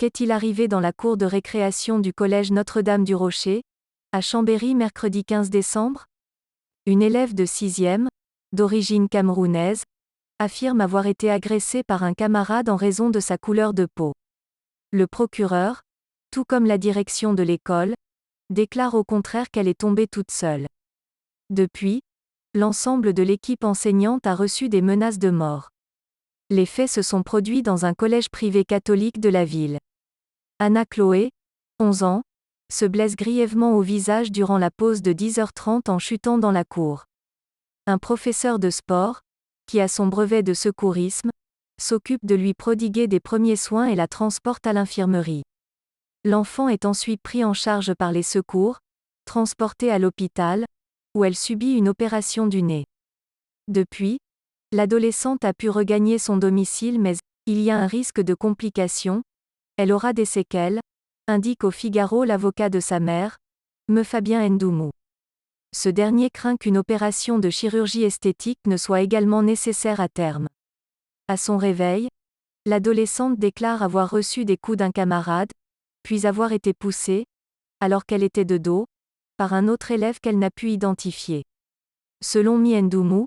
Qu'est-il arrivé dans la cour de récréation du collège Notre-Dame-du-Rocher, à Chambéry mercredi 15 décembre? Une élève de 6e, d'origine camerounaise, affirme avoir été agressée par un camarade en raison de sa couleur de peau. Le procureur, tout comme la direction de l'école, déclare au contraire qu'elle est tombée toute seule. Depuis, l'ensemble de l'équipe enseignante a reçu des menaces de mort. Les faits se sont produits dans un collège privé catholique de la ville. Anna Chloé, 11 ans, se blesse grièvement au visage durant la pause de 10h30 en chutant dans la cour. Un professeur de sport, qui a son brevet de secourisme, s'occupe de lui prodiguer des premiers soins et la transporte à l'infirmerie. L'enfant est ensuite pris en charge par les secours, transporté à l'hôpital, où elle subit une opération du nez. Depuis, l'adolescente a pu regagner son domicile mais il y a un risque de complications, elle aura des séquelles, indique au Figaro l'avocat de sa mère, Me Fabien Ndoumou. Ce dernier craint qu'une opération de chirurgie esthétique ne soit également nécessaire à terme. À son réveil, l'adolescente déclare avoir reçu des coups d'un camarade, puis avoir été poussée, alors qu'elle était de dos, par un autre élève qu'elle n'a pu identifier. Selon Mi Ndoumou,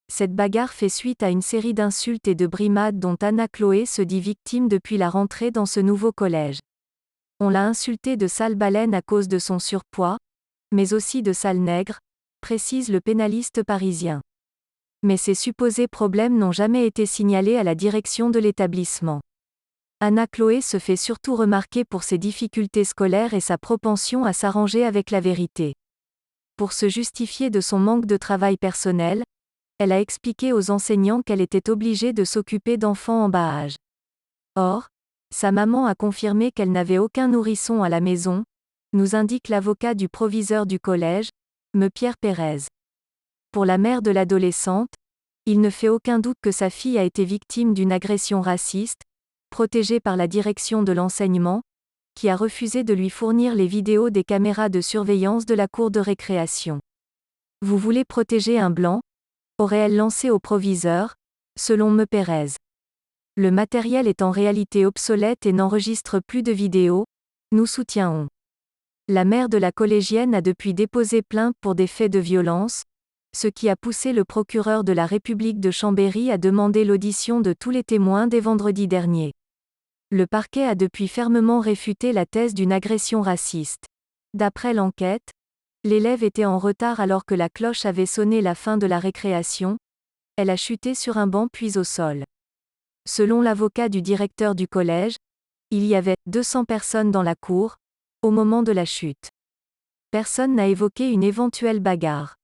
cette bagarre fait suite à une série d'insultes et de brimades dont Anna Chloé se dit victime depuis la rentrée dans ce nouveau collège. On l'a insultée de sale baleine à cause de son surpoids, mais aussi de sale nègre, précise le pénaliste parisien. Mais ces supposés problèmes n'ont jamais été signalés à la direction de l'établissement. Anna Chloé se fait surtout remarquer pour ses difficultés scolaires et sa propension à s'arranger avec la vérité. Pour se justifier de son manque de travail personnel, elle a expliqué aux enseignants qu'elle était obligée de s'occuper d'enfants en bas âge. Or, sa maman a confirmé qu'elle n'avait aucun nourrisson à la maison, nous indique l'avocat du proviseur du collège, Me Pierre Pérez. Pour la mère de l'adolescente, il ne fait aucun doute que sa fille a été victime d'une agression raciste, protégée par la direction de l'enseignement, qui a refusé de lui fournir les vidéos des caméras de surveillance de la cour de récréation. Vous voulez protéger un blanc? Aurait-elle lancé au proviseur, selon Me Pérez. Le matériel est en réalité obsolète et n'enregistre plus de vidéos, nous soutiendrons. La mère de la collégienne a depuis déposé plainte pour des faits de violence, ce qui a poussé le procureur de la République de Chambéry à demander l'audition de tous les témoins dès vendredi dernier. Le parquet a depuis fermement réfuté la thèse d'une agression raciste. D'après l'enquête, l'élève était en retard alors que la cloche avait sonné la fin de la récréation, elle a chuté sur un banc puis au sol. Selon l'avocat du directeur du collège, il y avait 200 personnes dans la cour, au moment de la chute. Personne n'a évoqué une éventuelle bagarre.